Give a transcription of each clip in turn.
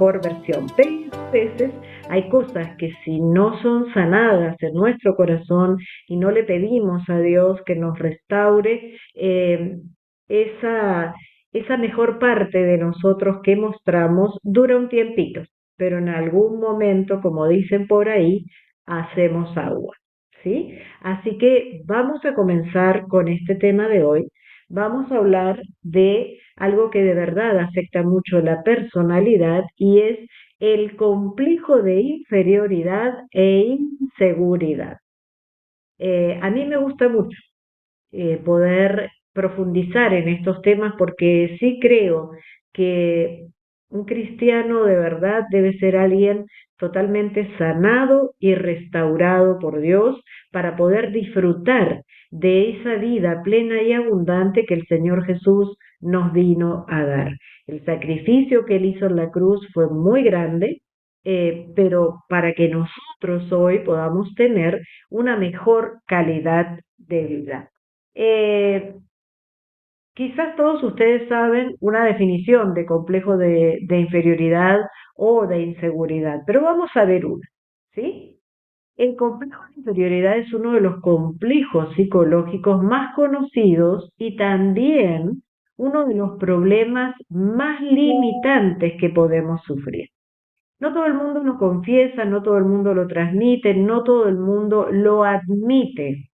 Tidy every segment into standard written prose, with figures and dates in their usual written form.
mejor versión. Pero a veces hay cosas que si no son sanadas en nuestro corazón y no le pedimos a Dios que nos restaure esa, esa mejor parte de nosotros que mostramos, dura un tiempito, pero en algún momento, como dicen por ahí, hacemos agua. ¿Sí? Así que vamos a comenzar con este tema de hoy. Vamos a hablar de algo que de verdad afecta mucho la personalidad y es el complejo de inferioridad e inseguridad. A mí me gusta mucho poder profundizar en estos temas porque sí creo que un cristiano de verdad debe ser alguien totalmente sanado y restaurado por Dios para poder disfrutar de esa vida plena y abundante que el Señor Jesús nos vino a dar. El sacrificio que Él hizo en la cruz fue muy grande, pero para que nosotros hoy podamos tener una mejor calidad de vida. Eh, Quizás todos ustedes saben una definición de complejo de inferioridad o de inseguridad, pero vamos a ver una, ¿sí? El complejo de inferioridad es uno de los complejos psicológicos más conocidos y también uno de los problemas más limitantes que podemos sufrir. No todo el mundo lo confiesa, no todo el mundo lo transmite, no todo el mundo lo admite,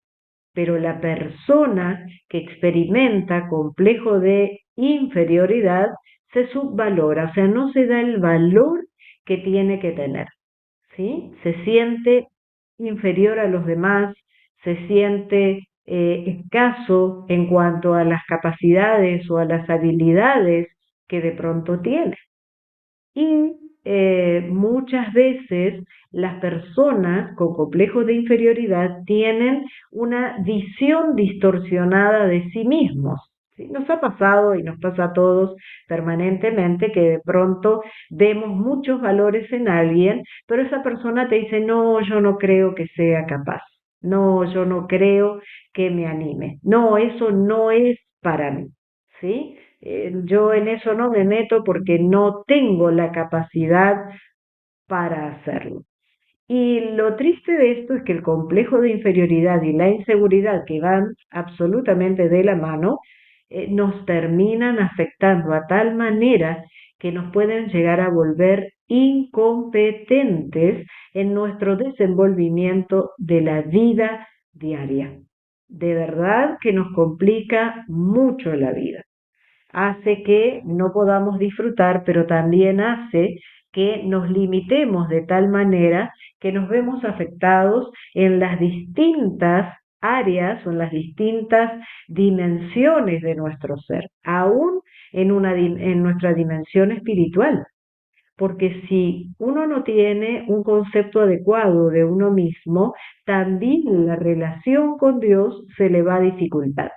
pero la persona que experimenta complejo de inferioridad se subvalora, o sea, no se da el valor que tiene que tener, ¿sí? Se siente inferior a los demás, se siente escaso en cuanto a las capacidades o a las habilidades que de pronto tiene. Y muchas veces las personas con complejos de inferioridad tienen una visión distorsionada de sí mismos. ¿Sí? Nos ha pasado y nos pasa a todos permanentemente que de pronto vemos muchos valores en alguien, pero esa persona te dice, no, yo no creo que sea capaz, no, yo no creo que me anime, no, eso no es para mí, ¿sí? Yo en eso no me meto porque no tengo la capacidad para hacerlo. Y lo triste de esto es que el complejo de inferioridad y la inseguridad que van absolutamente de la mano, nos terminan afectando a tal manera que nos pueden llegar a volver incompetentes en nuestro desenvolvimiento de la vida diaria. De verdad que nos complica mucho la vida, hace que no podamos disfrutar, pero también hace que nos limitemos de tal manera que nos vemos afectados en las distintas áreas o en las distintas dimensiones de nuestro ser, aún en nuestra dimensión espiritual. Porque si uno no tiene un concepto adecuado de uno mismo, también la relación con Dios se le va a dificultar,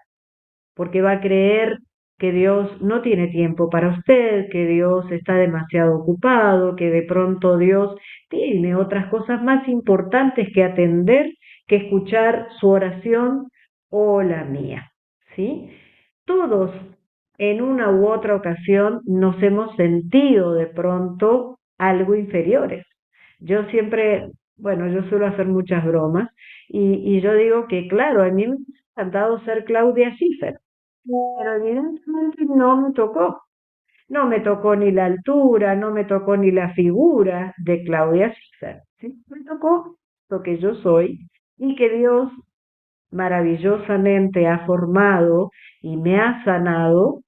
porque va a creer que Dios no tiene tiempo para usted, que Dios está demasiado ocupado, que de pronto Dios tiene otras cosas más importantes que atender que escuchar su oración o la mía, ¿sí? Todos en una u otra ocasión nos hemos sentido de pronto algo inferiores. Yo siempre, bueno, yo suelo hacer muchas bromas y yo digo que, claro, a mí me ha encantado ser Claudia Schiffer, pero evidentemente no me tocó. No me tocó ni la altura, no me tocó ni la figura de Claudia Schiffer. ¿Sí? Me tocó lo que yo soy y que Dios maravillosamente ha formado y me ha sanado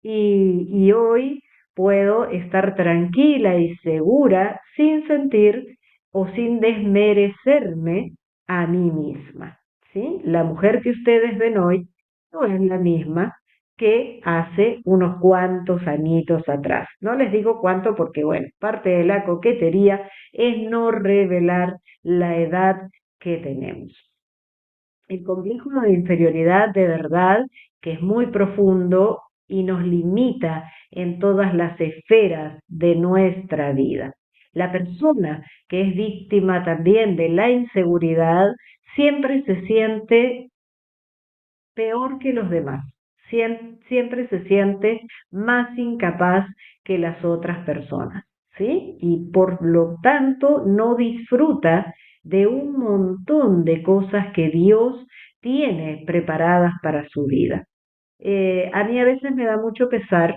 y hoy puedo estar tranquila y segura sin sentir o sin desmerecerme a mí misma. ¿Sí? La mujer que ustedes ven hoy no es la misma que hace unos cuantos añitos atrás. No les digo cuánto porque, bueno, parte de la coquetería es no revelar la edad que tenemos. El complejo de inferioridad de verdad que es muy profundo y nos limita en todas las esferas de nuestra vida. La persona que es víctima también de la inseguridad siempre se siente peor que los demás, siempre se siente más incapaz que las otras personas. ¿sí? Y por lo tanto no disfruta de un montón de cosas que Dios tiene preparadas para su vida. A mí a veces me da mucho pesar,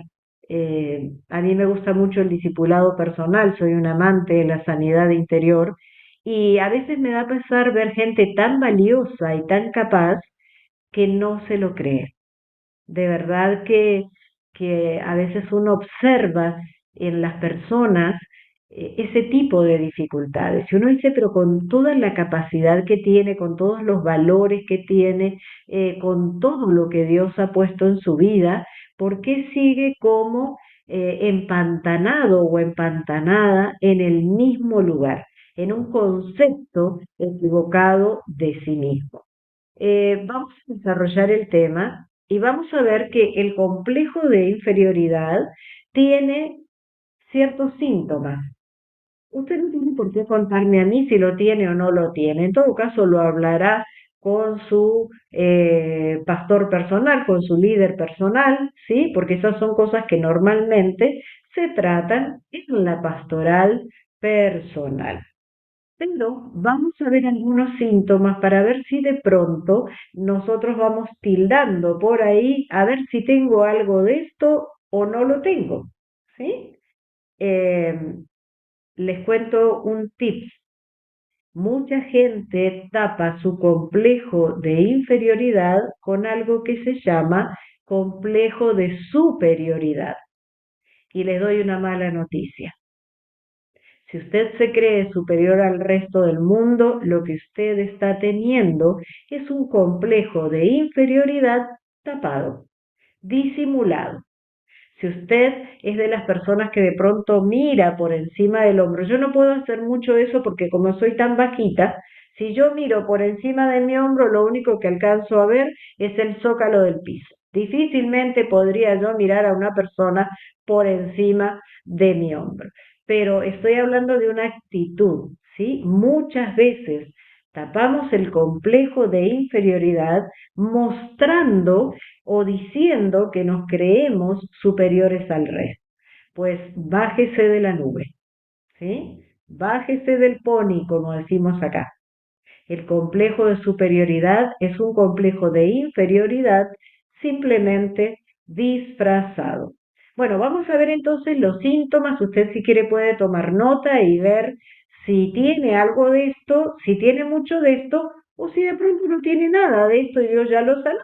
a mí me gusta mucho el discipulado personal, soy un amante de la sanidad interior y a veces me da pesar ver gente tan valiosa y tan capaz que no se lo cree. De verdad que a veces uno observa en las personas ese tipo de dificultades. Y uno dice, pero con toda la capacidad que tiene, con todos los valores que tiene, con todo lo que Dios ha puesto en su vida, ¿por qué sigue como empantanado o empantanada en el mismo lugar, en un concepto equivocado de sí mismo? Vamos a desarrollar el tema y vamos a ver que el complejo de inferioridad tiene ciertos síntomas. Usted no tiene por qué contarme a mí si lo tiene o no lo tiene. En todo caso, lo hablará con su pastor personal, con su líder personal, ¿sí? Porque esas son cosas que normalmente se tratan en la pastoral personal. Pero vamos a ver algunos síntomas para ver si de pronto nosotros vamos tildando por ahí a ver si tengo algo de esto o no lo tengo, ¿sí? Eh, Les cuento un tip. Mucha gente tapa su complejo de inferioridad con algo que se llama complejo de superioridad. Y les doy una mala noticia. Si usted se cree superior al resto del mundo, lo que usted está teniendo es un complejo de inferioridad tapado, disimulado. Si usted es de las personas que de pronto mira por encima del hombro, yo no puedo hacer mucho eso porque como soy tan bajita, si yo miro por encima de mi hombro, lo único que alcanzo a ver es el zócalo del piso. Difícilmente podría yo mirar a una persona por encima de mi hombro. Pero estoy hablando de una actitud, ¿sí? Muchas veces tapamos el complejo de inferioridad mostrando o diciendo que nos creemos superiores al resto. Pues bájese de la nube, ¿sí? Bájese del pony, como decimos acá. El complejo de superioridad es un complejo de inferioridad simplemente disfrazado. Bueno, vamos a ver entonces los síntomas. Usted si quiere puede tomar nota y ver si tiene algo de esto, si tiene mucho de esto o si de pronto no tiene nada de esto y Dios ya lo sanó.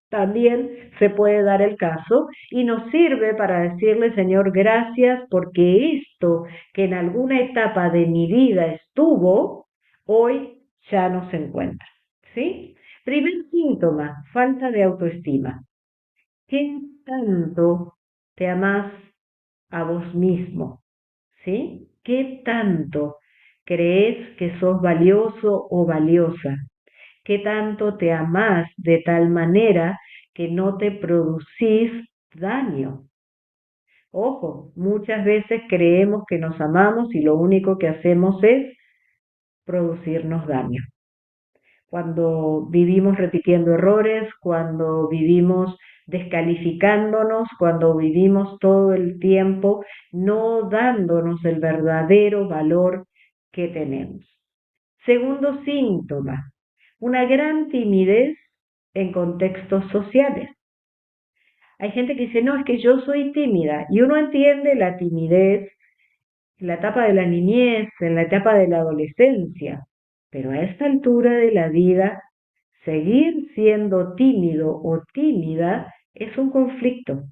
También se puede dar el caso y nos sirve para decirle, Señor, gracias porque esto que en alguna etapa de mi vida estuvo, hoy ya no se encuentra. ¿Sí? Primer síntoma, falta de autoestima. ¿Qué tanto te amas a vos mismo? ¿Sí? ¿Qué tanto crees que sos valioso o valiosa? ¿Qué tanto te amás de tal manera que no te producís daño? Ojo, muchas veces creemos que nos amamos y lo único que hacemos es producirnos daño. Cuando vivimos repitiendo errores, cuando vivimos descalificándonos, cuando vivimos todo el tiempo no dándonos el verdadero valor que tenemos. Segundo síntoma, una gran timidez en contextos sociales. Hay gente que dice, no, es que yo soy tímida y uno entiende la timidez en la etapa de la niñez, en la etapa de la adolescencia, pero a esta altura de la vida, seguir siendo tímido o tímida es un conflicto,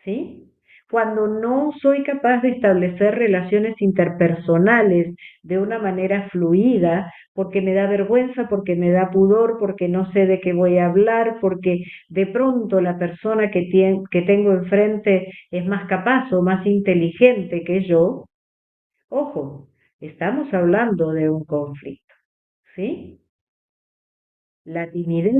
¿sí? Cuando no soy capaz de establecer relaciones interpersonales de una manera fluida, porque me da vergüenza, porque me da pudor, porque no sé de qué voy a hablar, porque de pronto la persona que tengo enfrente es más capaz o más inteligente que yo, ojo, estamos hablando de un conflicto, ¿sí? La timidez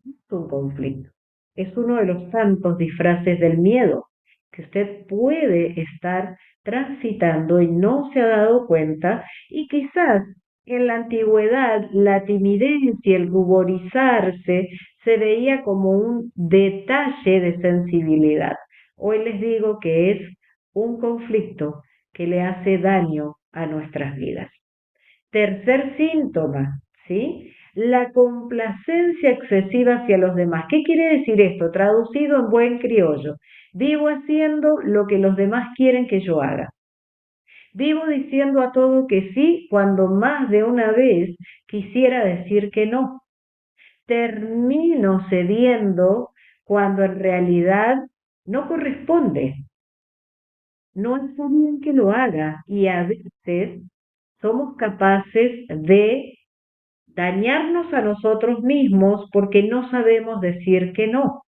es un conflicto. Es uno de los tantos disfraces del miedo que usted puede estar transitando y no se ha dado cuenta y quizás en la antigüedad la timidez y el ruborizarse se veía como un detalle de sensibilidad. Hoy les digo que es un conflicto que le hace daño a nuestras vidas. Tercer síntoma, ¿sí? La complacencia excesiva hacia los demás. ¿Qué quiere decir esto? Traducido en buen criollo. Vivo haciendo lo que los demás quieren que yo haga. Vivo diciendo a todo que sí cuando más de una vez quisiera decir que no. Termino cediendo cuando en realidad no corresponde. No está bien que lo haga y a veces somos capaces de dañarnos a nosotros mismos porque no sabemos decir que no.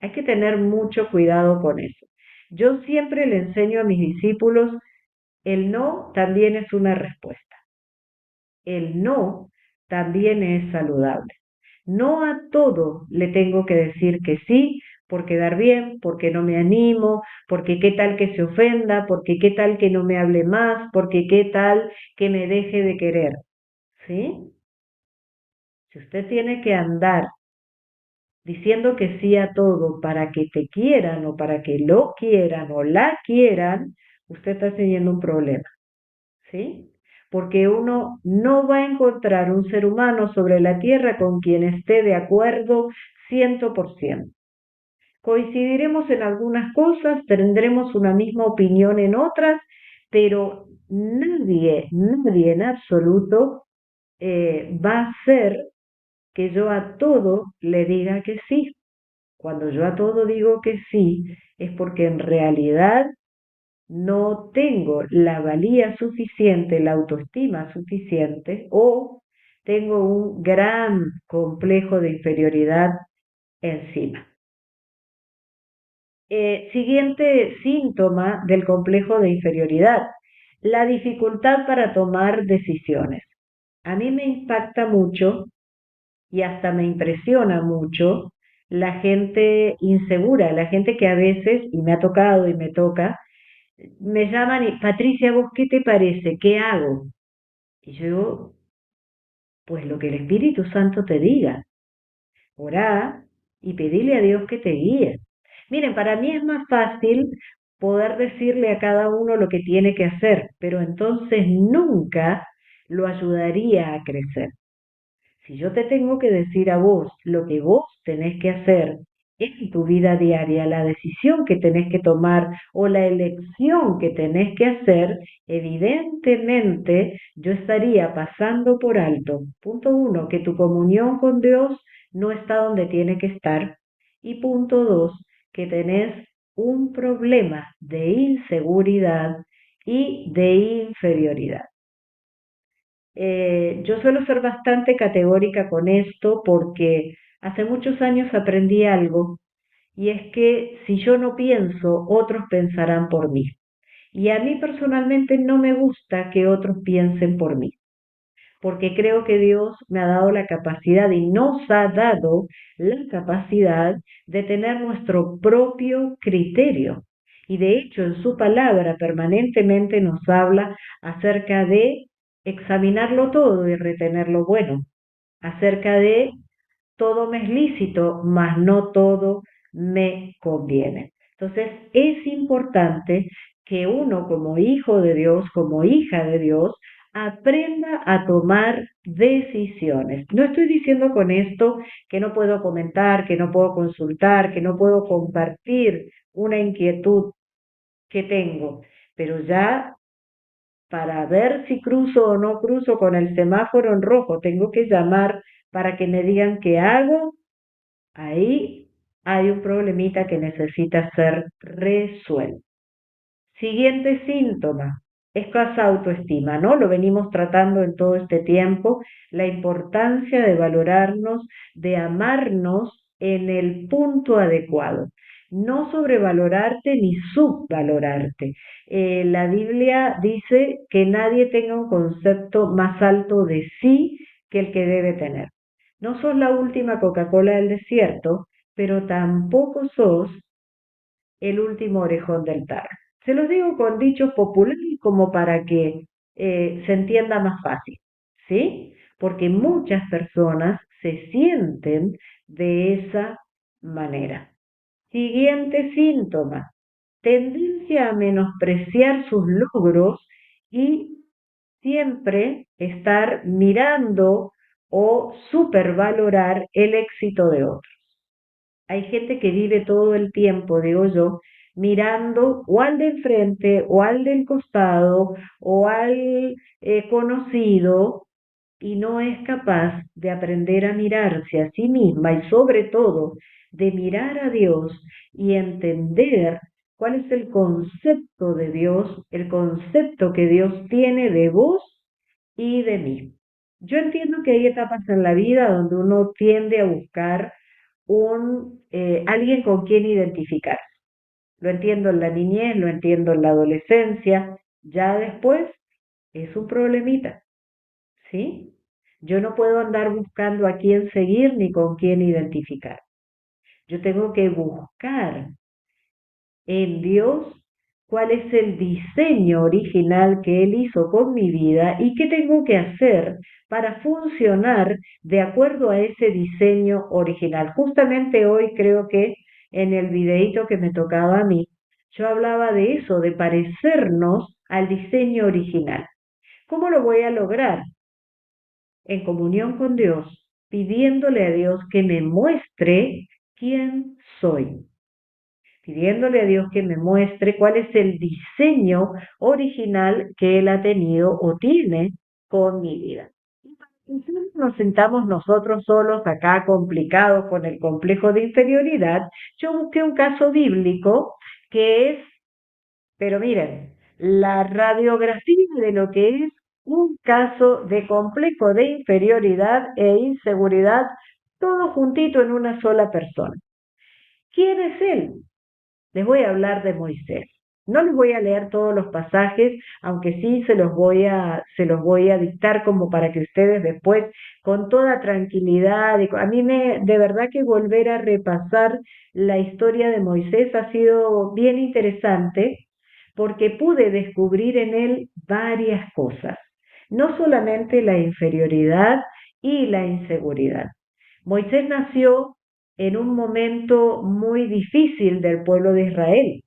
Hay que tener mucho cuidado con eso. Yo siempre le enseño a mis discípulos, el no también es una respuesta. El no también es saludable. No a todo le tengo que decir que sí por quedar bien, porque no me animo, porque qué tal que se ofenda, porque qué tal que no me hable más, porque qué tal que me deje de querer. ¿Sí? Si usted tiene que andar diciendo que sí a todo para que te quieran o para que lo quieran o la quieran, usted está teniendo un problema, ¿sí? Porque uno no va a encontrar un ser humano sobre la tierra con quien esté de acuerdo 100%. Coincidiremos en algunas cosas, tendremos una misma opinión en otras, pero nadie en absoluto va a hacer que yo a todo le diga que sí. Cuando yo a todo digo que sí, es porque en realidad no tengo la valía suficiente, la autoestima suficiente o tengo un gran complejo de inferioridad encima. Siguiente síntoma del complejo de inferioridad, la dificultad para tomar decisiones. A mí me impacta mucho y hasta me impresiona mucho la gente insegura, la gente que a veces, y me ha tocado y me toca, me llaman y, Patricia, ¿vos qué te parece? ¿Qué hago? Y yo digo, pues lo que el Espíritu Santo te diga. Orá y pedile a Dios que te guíe. Miren, para mí es más fácil poder decirle a cada uno lo que tiene que hacer, pero entonces nunca lo ayudaría a crecer. Si yo te tengo que decir a vos lo que vos tenés que hacer en tu vida diaria, la decisión que tenés que tomar o la elección que tenés que hacer, evidentemente yo estaría pasando por alto. Punto uno, que tu comunión con Dios no está donde tiene que estar. Y punto dos, que tenés un problema de inseguridad y de inferioridad. Yo suelo ser bastante categórica con esto porque hace muchos años aprendí algo y es que si yo no pienso, otros pensarán por mí. Y a mí personalmente no me gusta que otros piensen por mí, porque creo que Dios me ha dado la capacidad y nos ha dado la capacidad de tener nuestro propio criterio. Y de hecho en su palabra permanentemente nos habla acerca de examinarlo todo y retener lo bueno, acerca de todo me es lícito, mas no todo me conviene. Entonces es importante que uno como hijo de Dios, como hija de Dios, aprenda a tomar decisiones. No estoy diciendo con esto que no puedo comentar, que no puedo consultar, que no puedo compartir una inquietud que tengo, pero ya para ver si cruzo o no cruzo con el semáforo en rojo, tengo que llamar para que me digan qué hago. Ahí hay un problemita que necesita ser resuelto. Siguiente síntoma, escasa autoestima, ¿no? Lo venimos tratando en todo este tiempo, la importancia de valorarnos, de amarnos en el punto adecuado. No sobrevalorarte ni subvalorarte. La Biblia dice que nadie tenga un concepto más alto de sí que el que debe tener. No sos la última Coca-Cola del desierto, pero tampoco sos el último orejón del tarro. Se los digo con dichos populares como para que se entienda más fácil, ¿sí? Porque muchas personas se sienten de esa manera. Siguiente síntoma, tendencia a menospreciar sus logros y siempre estar mirando o supervalorar el éxito de otros. Hay gente que vive todo el tiempo, digo yo, mirando o al de enfrente o al del costado o al conocido y no es capaz de aprender a mirarse a sí misma y sobre todo de mirar a Dios y entender cuál es el concepto de Dios, el concepto que Dios tiene de vos y de mí. Yo entiendo que hay etapas en la vida donde uno tiende a buscar alguien con quien identificar. Lo entiendo en la niñez, lo entiendo en la adolescencia, ya después es un problemita, ¿sí? Yo no puedo andar buscando a quién seguir ni con quién identificar. Yo tengo que buscar en Dios cuál es el diseño original que Él hizo con mi vida y qué tengo que hacer para funcionar de acuerdo a ese diseño original. Justamente hoy creo que en el videíto que me tocaba a mí, yo hablaba de eso, de parecernos al diseño original. ¿Cómo lo voy a lograr? En comunión con Dios, pidiéndole a Dios que me muestre quién soy, pidiéndole a Dios que me muestre cuál es el diseño original que Él ha tenido o tiene con mi vida. Y si nos sentamos nosotros solos acá complicados con el complejo de inferioridad, yo busqué un caso bíblico que es, pero miren, la radiografía de lo que es un caso de complejo de inferioridad e inseguridad, todo juntito en una sola persona. ¿Quién es él? Les voy a hablar de Moisés. No les voy a leer todos los pasajes, aunque sí se los voy a dictar como para que ustedes después, con toda tranquilidad, a mí de verdad que volver a repasar la historia de Moisés ha sido bien interesante porque pude descubrir en él varias cosas, no solamente la inferioridad y la inseguridad. Moisés nació en un momento muy difícil del pueblo de Israel.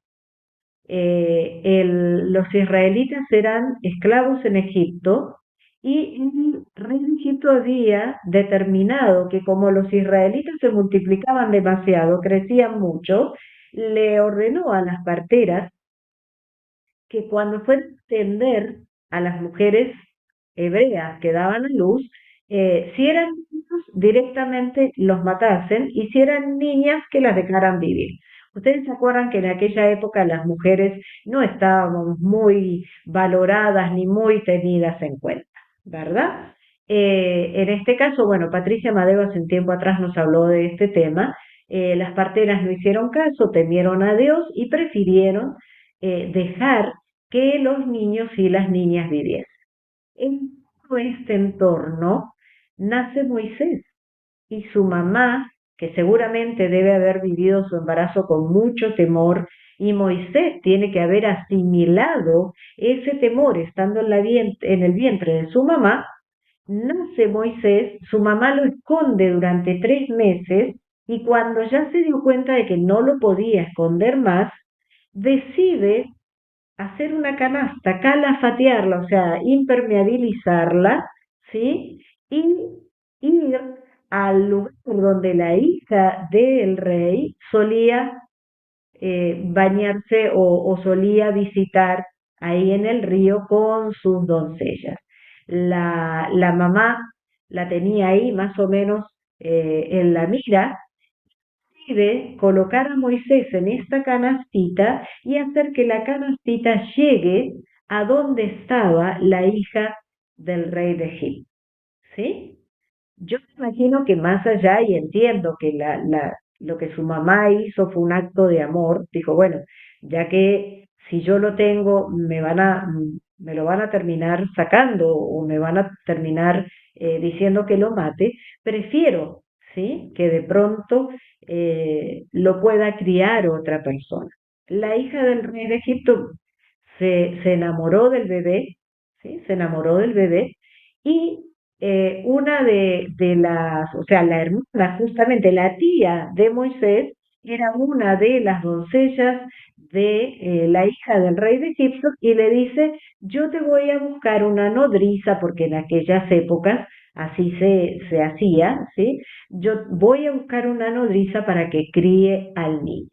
Los israelitas eran esclavos en Egipto y el rey de Egipto había determinado que como los israelitas se multiplicaban demasiado, crecían mucho, le ordenó a las parteras que cuando fueran a atender a las mujeres hebreas que daban a luz, si eran niños, directamente los matasen y si eran niñas, que las dejaran vivir. Ustedes se acuerdan que en aquella época las mujeres no estábamos muy valoradas ni muy tenidas en cuenta, ¿verdad? En este caso, bueno, Patricia Madeo hace un tiempo atrás nos habló de este tema. Las parteras no hicieron caso, temieron a Dios y prefirieron dejar que los niños y las niñas viviesen. En todo este entorno nace Moisés y su mamá, que seguramente debe haber vivido su embarazo con mucho temor, y Moisés tiene que haber asimilado ese temor estando en el vientre de su mamá. Nace Moisés, su mamá lo esconde durante 3 meses y cuando ya se dio cuenta de que no lo podía esconder más, decide hacer una canasta, calafatearla, o sea, impermeabilizarla, ¿sí? Y ir al lugar donde la hija del rey solía bañarse o solía visitar ahí en el río con sus doncellas. La mamá la tenía ahí más o menos en la mira, decide colocar a Moisés en esta canastita y hacer que la canastita llegue a donde estaba la hija del rey de Egipto. ¿Sí? Yo me imagino que más allá, y entiendo que lo que su mamá hizo fue un acto de amor, dijo, bueno, ya que si yo lo tengo, me lo van a terminar sacando o me van a terminar diciendo que lo mate, prefiero, ¿sí? Que de pronto lo pueda criar otra persona. La hija del rey de Egipto se enamoró del bebé, ¿sí? Se enamoró del bebé y una o sea, la hermana, justamente la tía de Moisés, era una de las doncellas de la hija del rey de Egipto y le dice, yo te voy a buscar una nodriza, porque en aquellas épocas así se hacía, ¿sí? Yo voy a buscar una nodriza para que críe al niño.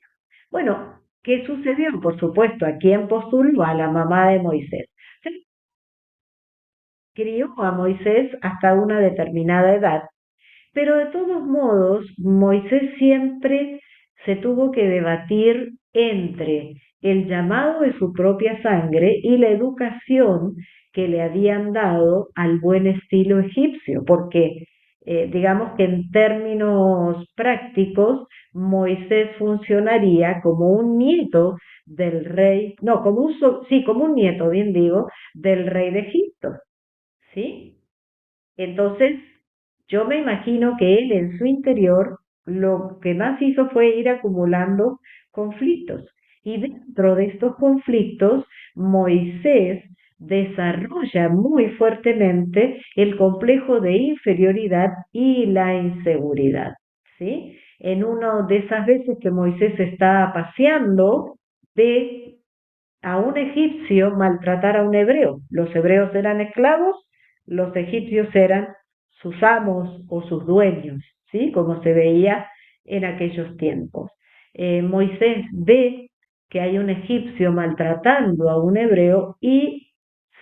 Bueno, ¿qué sucedió? Por supuesto, ¿a quién postuló? A la mamá de Moisés. Se crió a Moisés hasta una determinada edad, pero de todos modos, Moisés siempre se tuvo que debatir entre el llamado de su propia sangre y la educación que le habían dado al buen estilo egipcio, porque digamos que en términos prácticos, Moisés funcionaría como un nieto del rey, no, como un, sí, como un nieto, bien digo, del rey de Egipto, ¿sí? Entonces, yo me imagino que él en su interior lo que más hizo fue ir acumulando conflictos. Y dentro de estos conflictos, Moisés desarrolla muy fuertemente el complejo de inferioridad y la inseguridad, ¿sí? En una de esas veces que Moisés está paseando, ve a un egipcio maltratar a un hebreo. Los hebreos eran esclavos, los egipcios eran sus amos o sus dueños, ¿sí? Como se veía en aquellos tiempos. Moisés ve que hay un egipcio maltratando a un hebreo y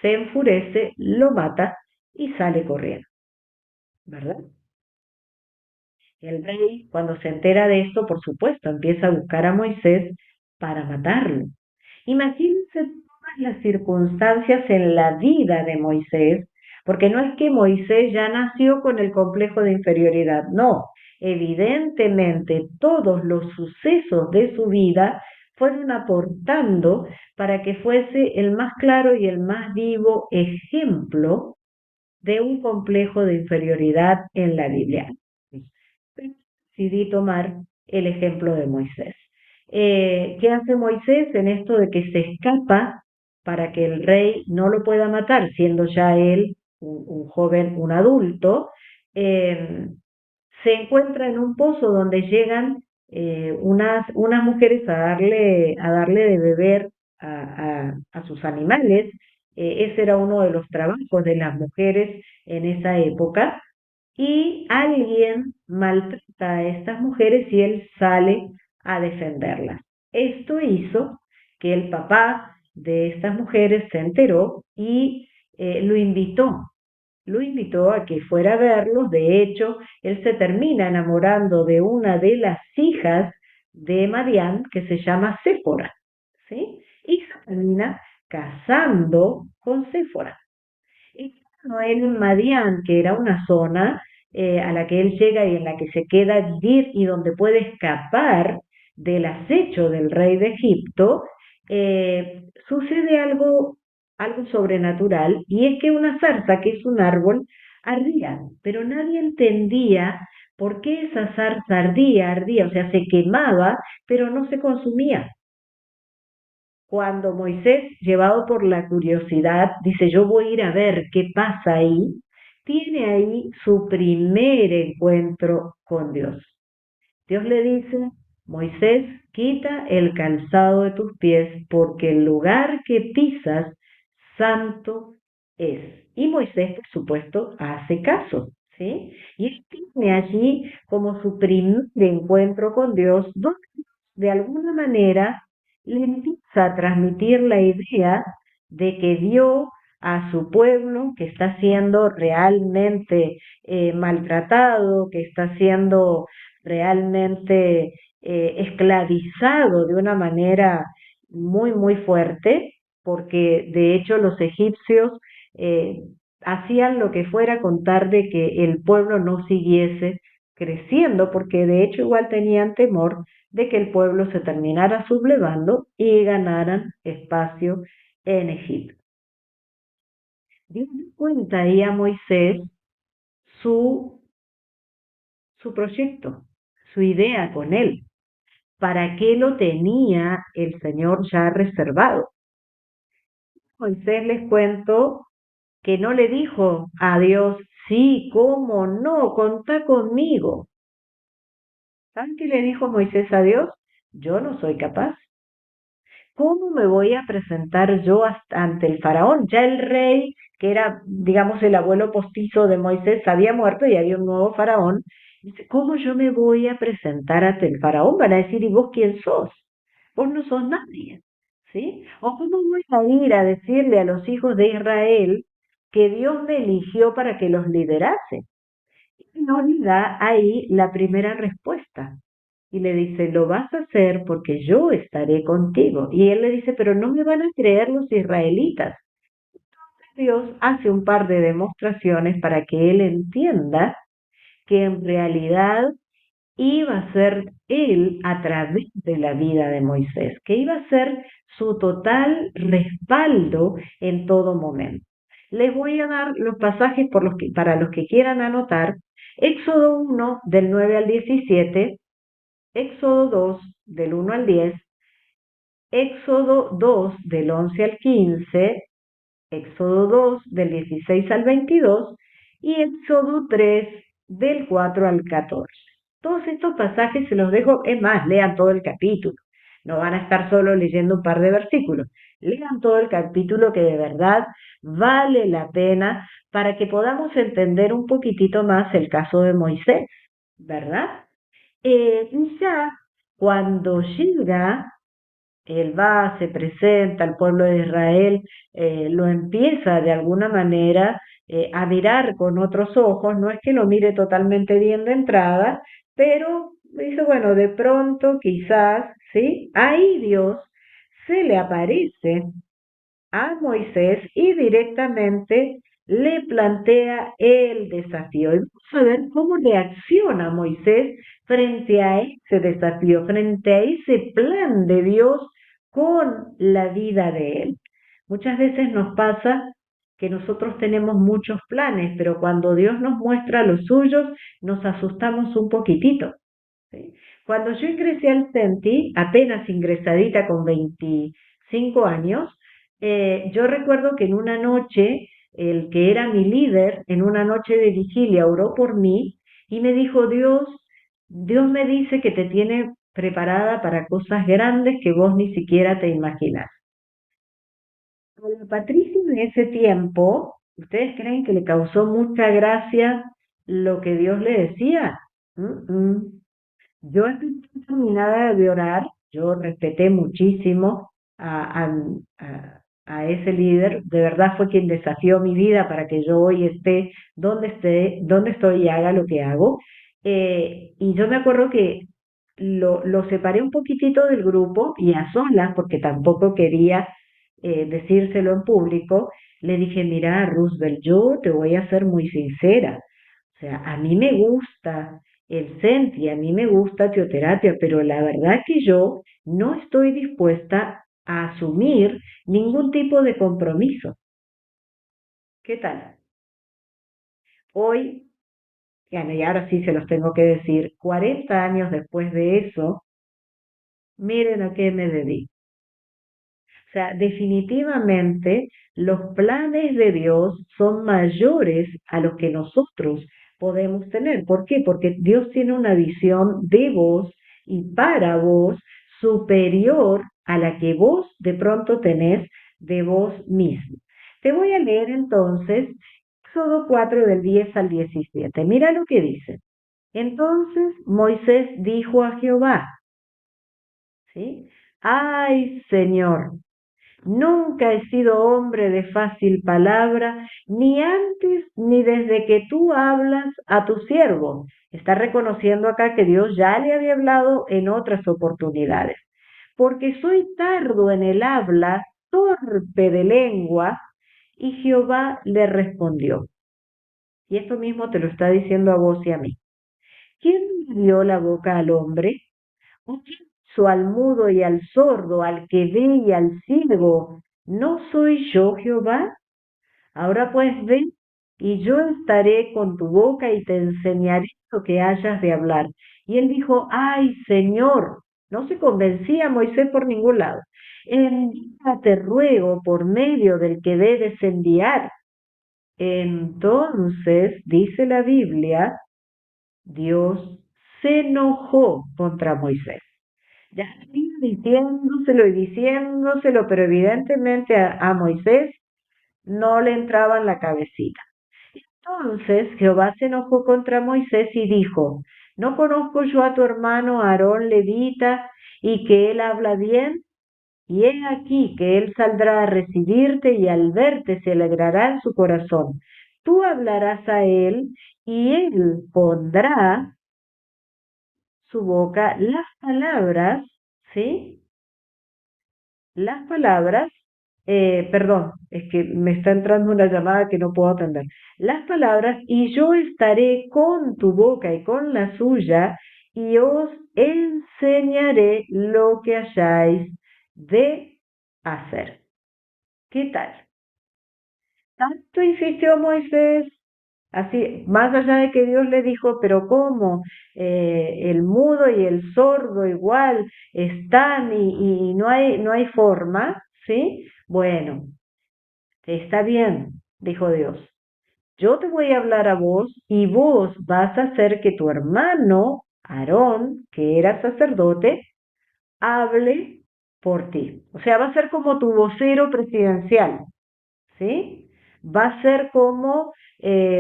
se enfurece, lo mata y sale corriendo, ¿verdad? El rey, cuando se entera de esto, por supuesto, empieza a buscar a Moisés para matarlo. Imagínense todas las circunstancias en la vida de Moisés, porque no es que Moisés ya nació con el complejo de inferioridad, no, evidentemente todos los sucesos de su vida fueron aportando para que fuese el más claro y el más vivo ejemplo de un complejo de inferioridad en la Biblia. Decidí tomar el ejemplo de Moisés. ¿Qué hace Moisés en esto de que se escapa para que el rey no lo pueda matar, siendo ya él un joven, un adulto? Eh, Se encuentra en un pozo donde llegan unas mujeres a darle de beber a sus animales. Ese era uno de los trabajos de las mujeres en esa época y alguien maltrata a estas mujeres y él sale a defenderlas. Esto hizo que el papá de estas mujeres se enteró y lo invitó a que fuera a verlos. De hecho, él se termina enamorando de una de las hijas de Madián que se llama Séfora, ¿sí? Y se termina casando con Séfora. Y Noel en Madián, que era una zona a la que él llega y en la que se queda a vivir y donde puede escapar del acecho del rey de Egipto, sucede algo sobrenatural y es que una zarza, que es un árbol, ardía, pero nadie entendía por qué esa zarza ardía, o sea, se quemaba, pero no se consumía. Cuando Moisés, llevado por la curiosidad, dice, yo voy a ir a ver qué pasa ahí, tiene ahí su primer encuentro con Dios. Dios le dice, Moisés, quita el calzado de tus pies porque el lugar que pisas santo es. Y Moisés, por supuesto, hace caso, ¿sí? Y él tiene allí como su primer encuentro con Dios, donde de alguna manera le empieza a transmitir la idea de que vio a su pueblo que está siendo realmente maltratado, que está siendo realmente esclavizado de una manera muy, muy fuerte, porque de hecho los egipcios eh, hacían lo que fuera con tal de que el pueblo no siguiese creciendo, porque de hecho igual tenían temor de que el pueblo se terminara sublevando y ganaran espacio en Egipto. Dios le cuenta ahí a Moisés su, su proyecto, su idea con él, para qué lo tenía el Señor ya reservado. Moisés les cuento que no le dijo a Dios, sí, cómo no, contá conmigo. ¿Saben qué le dijo Moisés a Dios? Yo no soy capaz. ¿Cómo me voy a presentar yo ante el faraón? Ya el rey, que era, digamos, el abuelo postizo de Moisés, había muerto y había un nuevo faraón. Dice, ¿cómo yo me voy a presentar ante el faraón? Van a decir, ¿y vos quién sos? Vos no sos nadie, ¿sí? ¿O cómo voy a ir a decirle a los hijos de Israel que Dios me eligió para que los liderase? Y no le da ahí la primera respuesta. Y le dice, lo vas a hacer porque yo estaré contigo. Y él le dice, pero no me van a creer los israelitas. Dios hace un par de demostraciones para que él entienda que en realidad iba a ser él a través de la vida de Moisés, que iba a ser su total respaldo en todo momento. Les voy a dar los pasajes para los que quieran anotar. Éxodo 1 del 9 al 17, Éxodo 2 del 1 al 10, Éxodo 2 del 11 al 15, Éxodo 2 del 16 al 22 y Éxodo 3 del 4 al 14. Todos estos pasajes se los dejo, es más, lean todo el capítulo. No van a estar solo leyendo un par de versículos. Lean todo el capítulo que de verdad vale la pena para que podamos entender un poquitito más el caso de Moisés, ¿verdad? Y ya cuando llega, él va, se presenta al pueblo de Israel, lo empieza de alguna manera a mirar con otros ojos, no es que lo mire totalmente bien de entrada, pero dice, bueno, de pronto quizás, ¿sí? Ahí Dios se le aparece a Moisés y directamente le plantea el desafío. Y vamos a ver cómo reacciona Moisés frente a ese desafío, frente a ese plan de Dios con la vida de él. Muchas veces nos pasa que nosotros tenemos muchos planes, pero cuando Dios nos muestra los suyos, nos asustamos un poquitito. ¿Sí? Cuando yo ingresé al CENTI, apenas ingresadita con 25 años, yo recuerdo que en una noche, el que era mi líder, en una noche de vigilia, oró por mí y me dijo, Dios me dice que te tiene preparada para cosas grandes que vos ni siquiera te imaginás. A la Patricia en ese tiempo, ¿ustedes creen que le causó mucha gracia lo que Dios le decía? Mm, mm. Yo estoy terminada de orar, yo respeté muchísimo a ese líder, de verdad fue quien desafió mi vida para que yo hoy esté, donde estoy y haga lo que hago. Y yo me acuerdo que lo separé un poquitito del grupo y a solas, porque tampoco quería decírselo en público, le dije, mira, Roosevelt, yo te voy a ser muy sincera. O sea, a mí me gusta el Senti, a mí me gusta teoterapia, pero la verdad que yo no estoy dispuesta a asumir ningún tipo de compromiso. ¿Qué tal? Hoy, bueno, y ahora sí se los tengo que decir, 40 años después de eso, miren a qué me dedico. O sea, definitivamente los planes de Dios son mayores a los que nosotros podemos tener. ¿Por qué? Porque Dios tiene una visión de vos y para vos superior a la que vos de pronto tenés de vos mismo. Te voy a leer entonces Éxodo 4 del 10 al 17. Mira lo que dice. Entonces Moisés dijo a Jehová, ¿sí? Ay, Señor, nunca he sido hombre de fácil palabra, ni antes ni desde que tú hablas a tu siervo. Está reconociendo acá que Dios ya le había hablado en otras oportunidades. Porque soy tardo en el habla, torpe de lengua. Y Jehová le respondió. Y esto mismo te lo está diciendo a vos y a mí. ¿Quién le dio la boca al hombre? Hizo al mudo y al sordo, al que ve y al ciego. ¿No soy yo Jehová? Ahora pues ven, y yo estaré con tu boca y te enseñaré lo que hayas de hablar. Y él dijo, ay Señor, no se convencía a Moisés por ningún lado. Envía, te ruego, por medio del que debes enviar. Entonces, dice la Biblia, Dios se enojó contra Moisés. Ya iba diciéndoselo y diciéndoselo, pero evidentemente a Moisés no le entraba en la cabecita. Entonces Jehová se enojó contra Moisés y dijo, ¿no conozco yo a tu hermano Aarón levita y que él habla bien? Y he aquí que él saldrá a recibirte y al verte se alegrará en su corazón. Tú hablarás a él y él pondrá su boca las palabras, ¿sí? Las palabras, perdón, es que me está entrando una llamada que no puedo atender. Las palabras, y yo estaré con tu boca y con la suya, y os enseñaré lo que hayáis de hacer. ¿Qué tal? Tanto insistió Moisés, así, más allá de que Dios le dijo, pero ¿cómo? El mudo y el sordo igual están y no hay forma, ¿sí? Bueno, está bien, dijo Dios. Yo te voy a hablar a vos y vos vas a hacer que tu hermano, Aarón, que era sacerdote, hable por ti. O sea, va a ser como tu vocero presidencial. ¿Sí? Va a ser como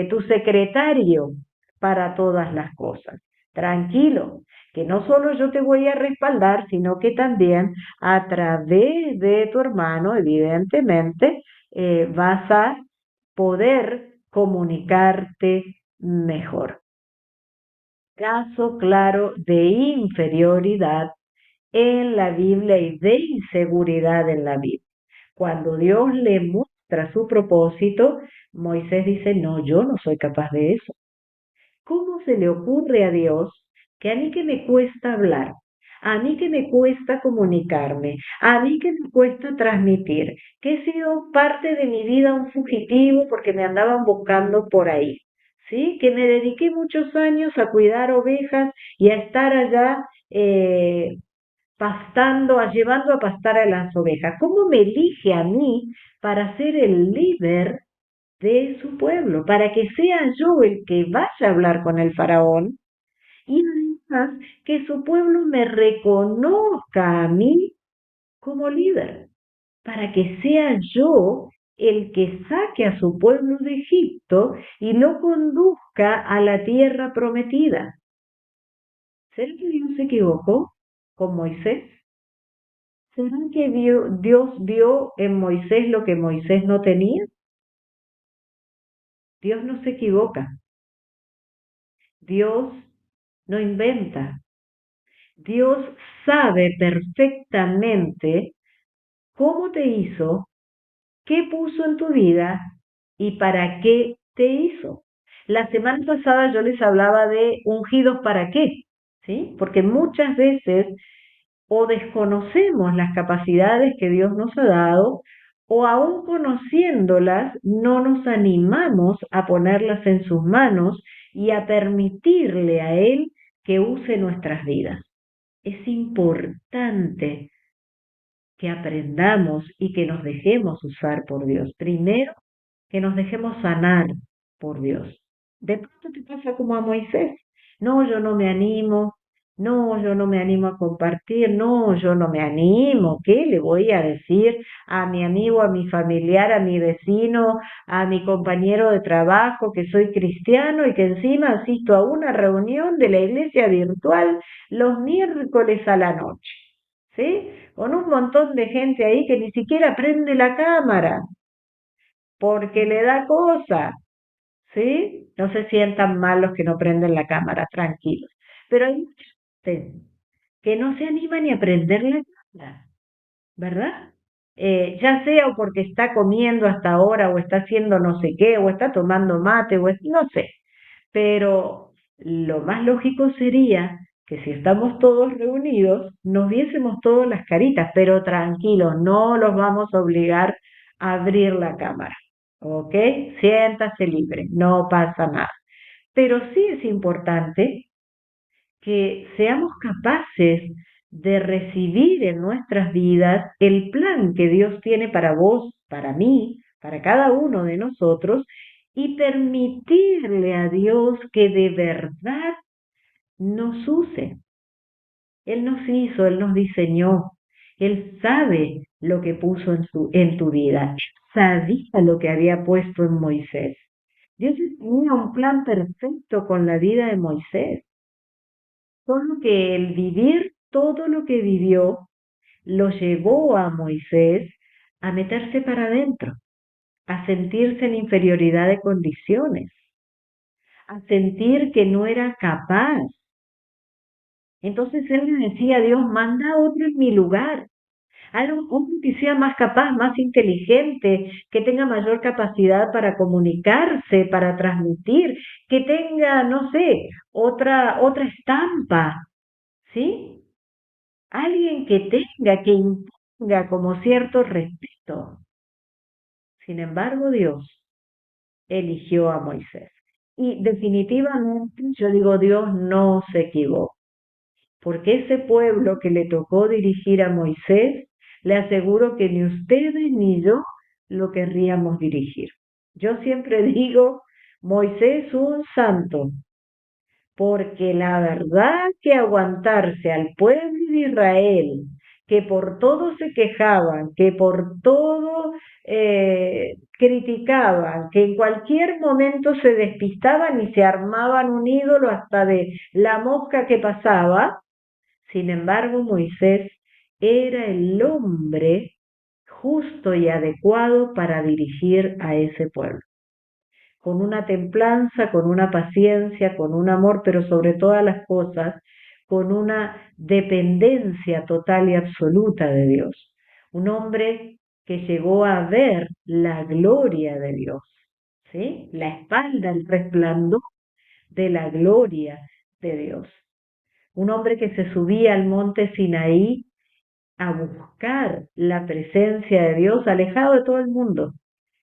tu secretario para todas las cosas. Tranquilo, que no solo yo te voy a respaldar, sino que también a través de tu hermano, evidentemente, vas a poder comunicarte mejor. Caso claro de inferioridad en la Biblia y de inseguridad en la Biblia. Cuando Dios le muestra su propósito, Moisés dice, no, yo no soy capaz de eso. ¿Cómo se le ocurre a Dios que a mí que me cuesta hablar, a mí que me cuesta comunicarme, a mí que me cuesta transmitir, que he sido parte de mi vida un fugitivo porque me andaban buscando por ahí? ¿Sí? Que me dediqué muchos años a cuidar ovejas y a estar allá pastando, llevando a pastar a las ovejas. ¿Cómo me elige a mí para ser el líder de su pueblo? Para que sea yo el que vaya a hablar con el faraón y además que su pueblo me reconozca a mí como líder, para que sea yo el que saque a su pueblo de Egipto y lo conduzca a la tierra prometida. ¿Será que Dios se equivocó con Moisés? ¿Será que Dios vio en Moisés lo que Moisés no tenía? Dios no se equivoca, Dios no inventa, Dios sabe perfectamente cómo te hizo, qué puso en tu vida y para qué te hizo. La semana pasada yo les hablaba de ungidos para qué, ¿sí? Porque muchas veces o desconocemos las capacidades que Dios nos ha dado, o aún conociéndolas, no nos animamos a ponerlas en sus manos y a permitirle a Él que use nuestras vidas. Es importante que aprendamos y que nos dejemos usar por Dios. Primero, que nos dejemos sanar por Dios. De pronto te pasa como a Moisés. No, yo no me animo. No, yo no me animo a compartir. No, yo no me animo. ¿Qué le voy a decir a mi amigo, a mi familiar, a mi vecino, a mi compañero de trabajo que soy cristiano y que encima asisto a una reunión de la iglesia virtual los miércoles a la noche? ¿Sí? Con un montón de gente ahí que ni siquiera prende la cámara porque le da cosa, ¿sí? No se sientan mal los que no prenden la cámara, tranquilos. Pero hay mucha gente que no se anima ni a prender la cámara, ¿verdad? Ya sea o porque está comiendo hasta ahora, o está haciendo no sé qué, o está tomando mate, no sé. Pero lo más lógico sería que si estamos todos reunidos, nos viésemos todas las caritas, pero tranquilos, no los vamos a obligar a abrir la cámara, ¿ok? Siéntase libre, no pasa nada. Pero sí es importante que seamos capaces de recibir en nuestras vidas el plan que Dios tiene para vos, para mí, para cada uno de nosotros, y permitirle a Dios que de verdad nos use. Él nos hizo, Él nos diseñó, Él sabe lo que puso en tu vida, Él sabía lo que había puesto en Moisés. Dios tenía un plan perfecto con la vida de Moisés, solo que el vivir todo lo que vivió lo llevó a Moisés a meterse para adentro, a sentirse en inferioridad de condiciones, a sentir que no era capaz. Entonces él le decía a Dios, manda a otro en mi lugar, algo que sea más capaz, más inteligente, que tenga mayor capacidad para comunicarse, para transmitir, que tenga, no sé, otra estampa, ¿sí? Alguien que tenga, que imponga como cierto respeto. Sin embargo, Dios eligió a Moisés. Y definitivamente yo digo, Dios no se equivocó, porque ese pueblo que le tocó dirigir a Moisés, le aseguro que ni ustedes ni yo lo querríamos dirigir. Yo siempre digo, Moisés un santo, porque la verdad que aguantarse al pueblo de Israel, que por todo se quejaban, que por todo criticaban, que en cualquier momento se despistaban y se armaban un ídolo hasta de la mosca que pasaba, sin embargo Moisés era el hombre justo y adecuado para dirigir a ese pueblo con una templanza, con una paciencia, con un amor, pero sobre todas las cosas, con una dependencia total y absoluta de Dios. Un hombre que llegó a ver la gloria de Dios, ¿sí? La espalda, el resplandor de la gloria de Dios. Un hombre que se subía al monte Sinaí a buscar la presencia de Dios, alejado de todo el mundo,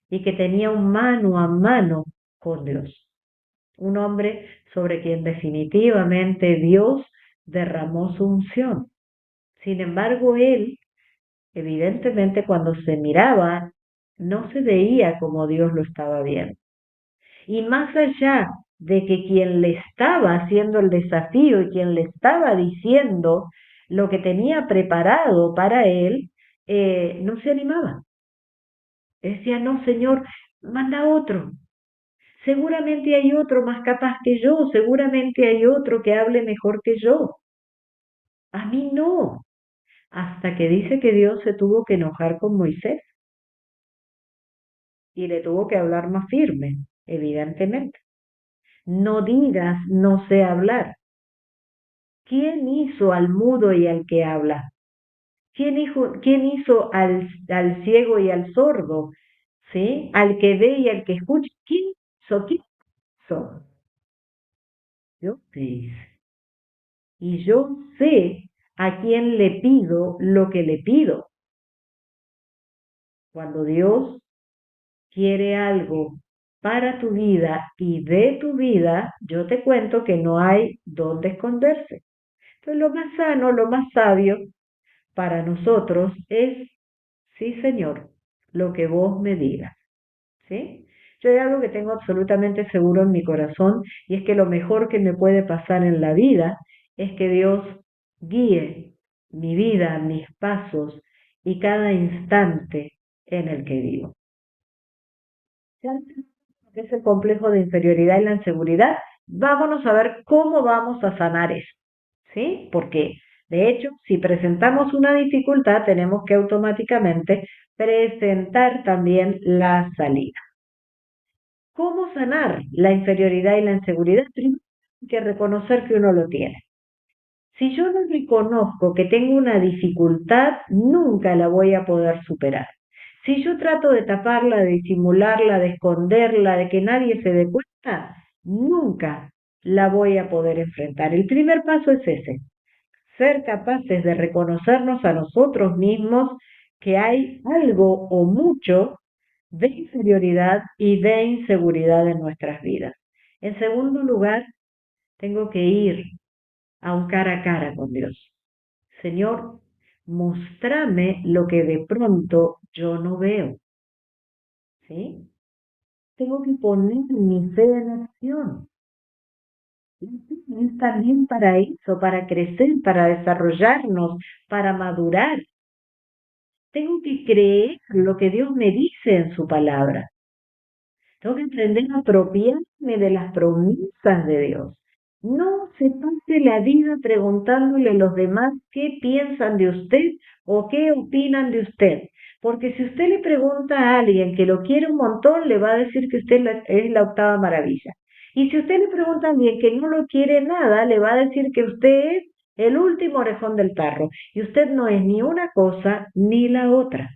y que tenía un mano a mano con Dios. Un hombre sobre quien definitivamente Dios derramó su unción. Sin embargo, él, evidentemente, cuando se miraba, no se veía como Dios lo estaba viendo. Y más allá de que quien le estaba haciendo el desafío y quien le estaba diciendo lo que tenía preparado para él, no se animaba. Decía, no, Señor, manda otro. Seguramente hay otro más capaz que yo, seguramente hay otro que hable mejor que yo. A mí no. Hasta que dice que Dios se tuvo que enojar con Moisés y le tuvo que hablar más firme, evidentemente. No digas, no sé hablar. ¿Quién hizo al mudo y al que habla? ¿Quién hizo al ciego y al sordo? ¿Sí? Al que ve y al que escucha. ¿Quién hizo? ¿Quién hizo? Yo te hice. Y yo sé a quién le pido lo que le pido. Cuando Dios quiere algo para tu vida y de tu vida, yo te cuento que no hay dónde esconderse. Entonces lo más sano, lo más sabio para nosotros es, sí Señor, lo que vos me digas. ¿Sí? Yo hay algo que tengo absolutamente seguro en mi corazón y es que lo mejor que me puede pasar en la vida es que Dios guíe mi vida, mis pasos y cada instante en el que vivo. Ya que es el complejo de inferioridad y la inseguridad, vámonos a ver cómo vamos a sanar eso, ¿sí? Porque, de hecho, si presentamos una dificultad, tenemos que automáticamente presentar también la salida. ¿Cómo sanar la inferioridad y la inseguridad? Primero hay que reconocer que uno lo tiene. Si yo no reconozco que tengo una dificultad, nunca la voy a poder superar. Si yo trato de taparla, de disimularla, de esconderla, de que nadie se dé cuenta, nunca la voy a poder enfrentar. El primer paso es ese, ser capaces de reconocernos a nosotros mismos que hay algo o mucho de inferioridad y de inseguridad en nuestras vidas. En segundo lugar, tengo que ir a un cara a cara con Dios. Señor, mostrame lo que de pronto yo no veo. ¿Sí? Tengo que poner mi fe en acción. Es también para eso, para crecer, para desarrollarnos, para madurar. Tengo que creer lo que Dios me dice en su palabra. Tengo que aprender a apropiarme de las promesas de Dios. No se pase la vida preguntándole a los demás qué piensan de usted o qué opinan de usted. Porque si usted le pregunta a alguien que lo quiere un montón, le va a decir que usted es la octava maravilla. Y si usted le pregunta a alguien que no lo quiere nada, le va a decir que usted es el último orejón del tarro. Y usted no es ni una cosa ni la otra.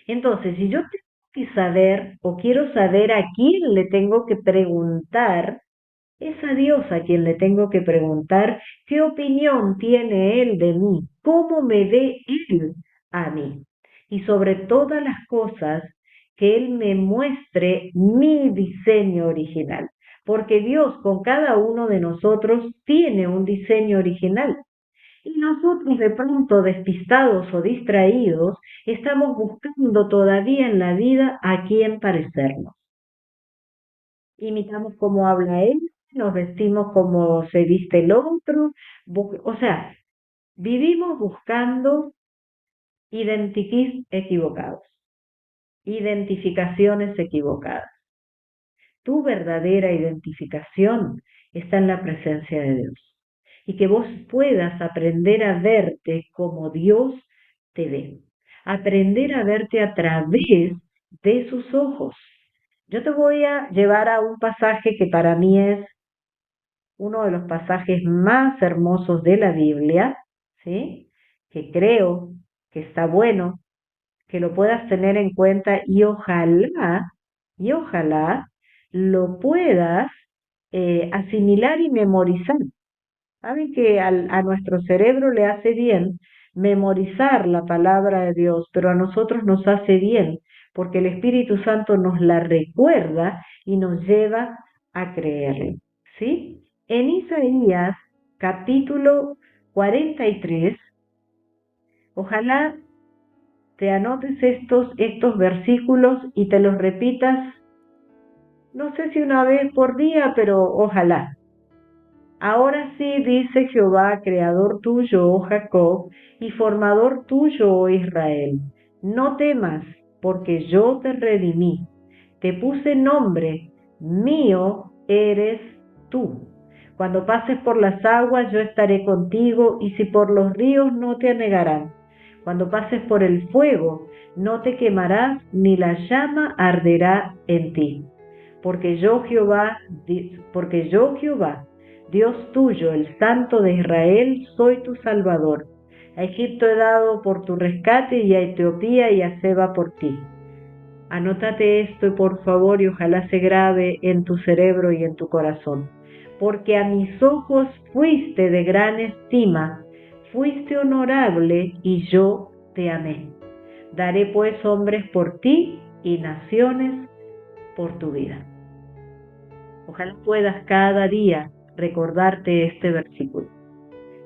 Entonces, si yo tengo que saber o quiero saber a quién le tengo que preguntar, es a Dios a quien le tengo que preguntar qué opinión tiene Él de mí, cómo me ve Él a mí. Y sobre todas las cosas, que Él me muestre mi diseño original, porque Dios con cada uno de nosotros tiene un diseño original. Y nosotros de pronto despistados o distraídos, estamos buscando todavía en la vida a quién parecernos. Imitamos cómo habla él, nos vestimos como se viste el otro, o sea, vivimos buscando equivocados, identificaciones equivocadas. Tu verdadera identificación está en la presencia de Dios. Y que vos puedas aprender a verte como Dios te ve. Aprender a verte a través de sus ojos. Yo te voy a llevar a un pasaje que para mí es uno de los pasajes más hermosos de la Biblia, ¿sí? Que creo que está bueno, que lo puedas tener en cuenta y ojalá lo puedas asimilar y memorizar. Saben que a nuestro cerebro le hace bien memorizar la palabra de Dios, pero a nosotros nos hace bien porque el Espíritu Santo nos la recuerda y nos lleva a creerle. ¿Sí? En Isaías capítulo 43, ojalá te anotes estos versículos y te los repitas, no sé si una vez por día, pero ojalá. Ahora sí dice Jehová, creador tuyo, oh Jacob, y formador tuyo, oh Israel. No temas, porque yo te redimí. Te puse nombre, mío eres tú. Cuando pases por las aguas, yo estaré contigo, y si por los ríos no te anegarán. Cuando pases por el fuego, no te quemarás, ni la llama arderá en ti. Porque yo Jehová, Dios tuyo, el Santo de Israel, soy tu Salvador. A Egipto he dado por tu rescate y a Etiopía y a Seba por ti. Anótate esto, por favor, y ojalá se grabe en tu cerebro y en tu corazón. Porque a mis ojos fuiste de gran estima, fuiste honorable y yo te amé. Daré pues hombres por ti y naciones por tu vida. Ojalá puedas cada día recordarte este versículo.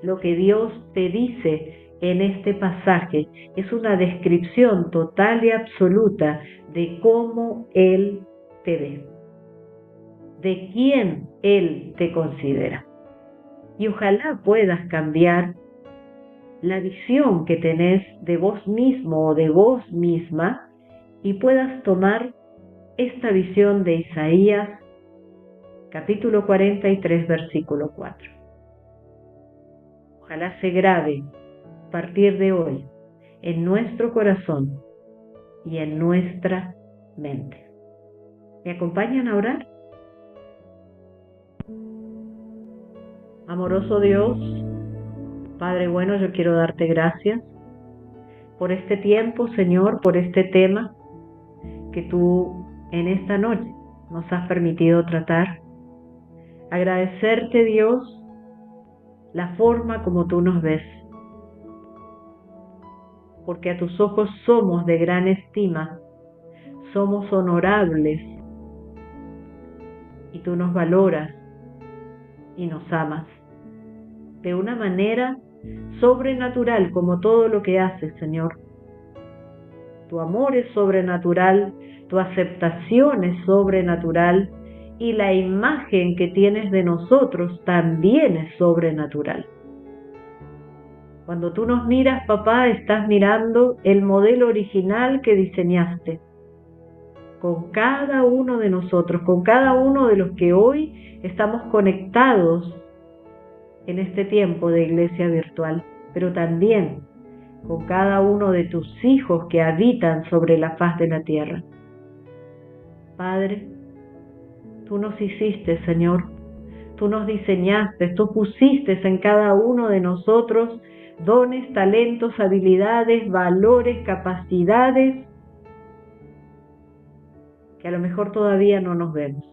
Lo que Dios te dice en este pasaje es una descripción total y absoluta de cómo Él te ve, de quién Él te considera. Y ojalá puedas cambiar la visión que tenés de vos mismo o de vos misma y puedas tomar esta visión de Isaías capítulo 43, versículo 4. Ojalá se grabe a partir de hoy en nuestro corazón y en nuestra mente. ¿Me acompañan a orar? Amoroso Dios, Padre bueno, yo quiero darte gracias por este tiempo, Señor, por este tema que tú en esta noche nos has permitido tratar. Agradecerte, Dios, la forma como tú nos ves, porque a tus ojos somos de gran estima, somos honorables y tú nos valoras y nos amas de una manera sobrenatural, como todo lo que haces, Señor. Tu amor es sobrenatural, tu aceptación es sobrenatural y la imagen que tienes de nosotros también es sobrenatural. Cuando tú nos miras, papá, estás mirando el modelo original que diseñaste con cada uno de nosotros, con cada uno de los que hoy estamos conectados en este tiempo de iglesia virtual, pero también con cada uno de tus hijos que habitan sobre la faz de la tierra. Padre, tú nos hiciste, Señor, tú nos diseñaste, tú pusiste en cada uno de nosotros dones, talentos, habilidades, valores, capacidades, que a lo mejor todavía no nos vemos,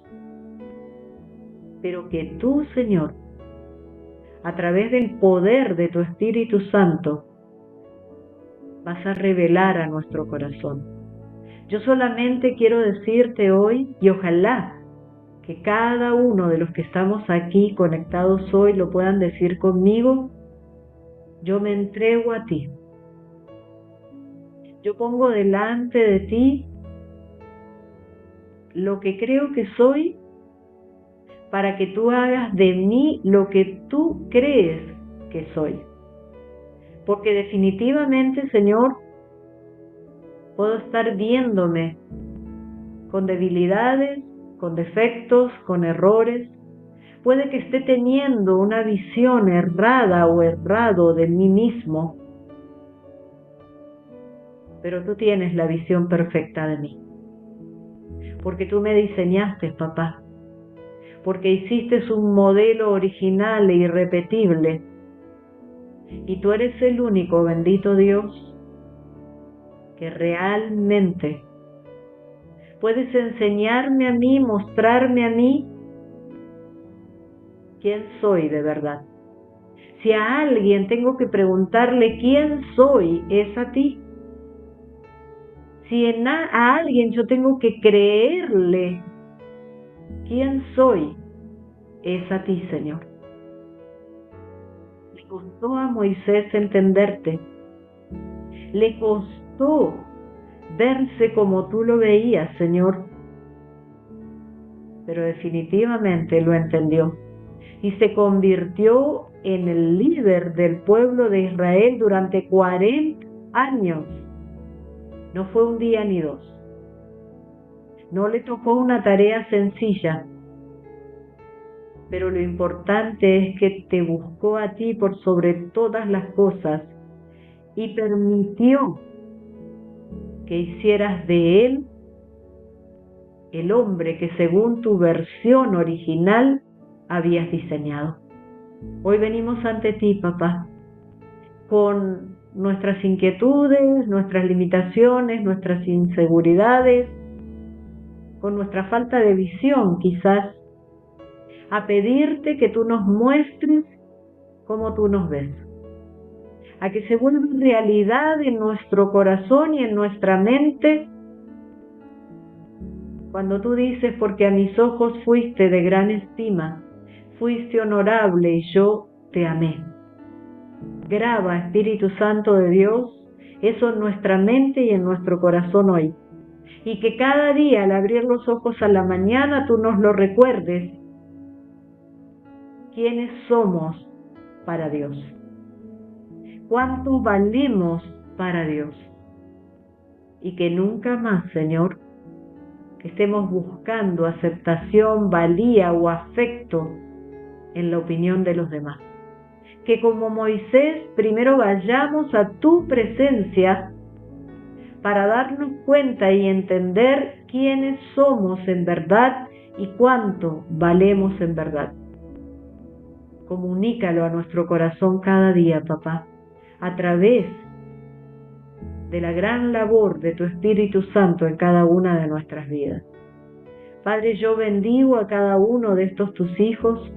pero que tú, Señor, a través del poder de tu Espíritu Santo, vas a revelar a nuestro corazón. Yo solamente quiero decirte hoy, y ojalá que cada uno de los que estamos aquí conectados hoy lo puedan decir conmigo: yo me entrego a ti. Yo pongo delante de ti lo que creo que soy, para que tú hagas de mí lo que tú crees que soy. Porque definitivamente, Señor, puedo estar viéndome con debilidades, con defectos, con errores. Puede que esté teniendo una visión errada o errado de mí mismo, pero tú tienes la visión perfecta de mí. Porque tú me diseñaste, papá. Porque hiciste un modelo original e irrepetible. Y tú eres el único, bendito Dios, que realmente puedes enseñarme a mí, mostrarme a mí quién soy de verdad. Si a alguien tengo que preguntarle quién soy, es a ti. Si a alguien yo tengo que creerle quién soy, es a ti, Señor. Le costó a Moisés entenderte. Le costó verse como tú lo veías, Señor. Pero definitivamente lo entendió y se convirtió en el líder del pueblo de Israel durante 40 años. No fue un día ni dos. No le tocó una tarea sencilla, pero lo importante es que te buscó a ti por sobre todas las cosas y permitió que hicieras de él el hombre que según tu versión original habías diseñado. Hoy venimos ante ti, papá, con nuestras inquietudes, nuestras limitaciones, nuestras inseguridades, con nuestra falta de visión quizás, a pedirte que tú nos muestres cómo tú nos ves, a que se vuelva realidad en nuestro corazón y en nuestra mente cuando tú dices: porque a mis ojos fuiste de gran estima, fuiste honorable y yo te amé. Graba, Espíritu Santo de Dios, eso en nuestra mente y en nuestro corazón hoy. Y que cada día al abrir los ojos a la mañana tú nos lo recuerdes. ¿Quiénes somos para Dios? ¿Cuánto valemos para Dios? Y que nunca más, Señor, que estemos buscando aceptación, valía o afecto en la opinión de los demás. Que como Moisés primero vayamos a tu presencia para darnos cuenta y entender quiénes somos en verdad y cuánto valemos en verdad. Comunícalo a nuestro corazón cada día, papá, a través de la gran labor de tu Espíritu Santo en cada una de nuestras vidas. Padre, yo bendigo a cada uno de estos tus hijos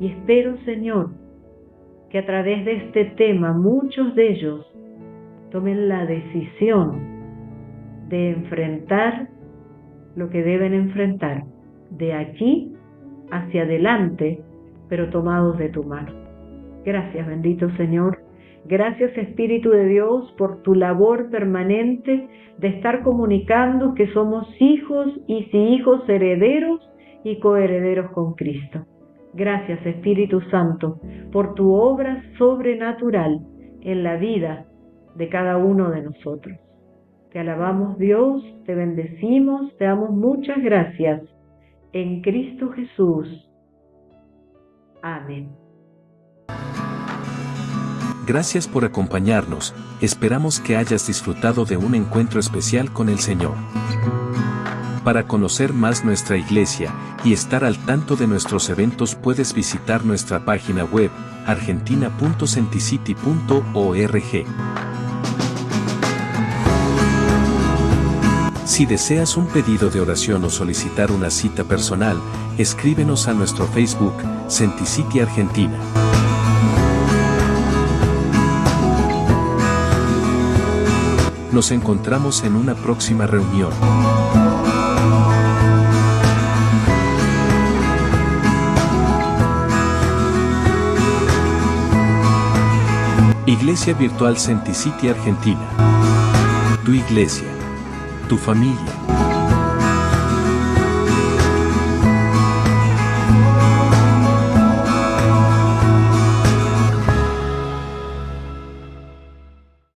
y espero, Señor, que a través de este tema muchos de ellos tomen la decisión de enfrentar lo que deben enfrentar de aquí hacia adelante, pero tomados de tu mano. Gracias, bendito Señor. Gracias, Espíritu de Dios, por tu labor permanente de estar comunicando que somos hijos y si hijos herederos y coherederos con Cristo. Gracias, Espíritu Santo, por tu obra sobrenatural en la vida de cada uno de nosotros. Te alabamos, Dios, te bendecimos, te damos muchas gracias. En Cristo Jesús. Amén. Gracias por acompañarnos, esperamos que hayas disfrutado de un encuentro especial con el Señor. Para conocer más nuestra iglesia y estar al tanto de nuestros eventos puedes visitar nuestra página web argentina.centicity.org. Si deseas un pedido de oración o solicitar una cita personal, escríbenos a nuestro Facebook, Centicity Argentina. Nos encontramos en una próxima reunión. Iglesia Virtual Centicity Argentina. Tu iglesia. Tu familia.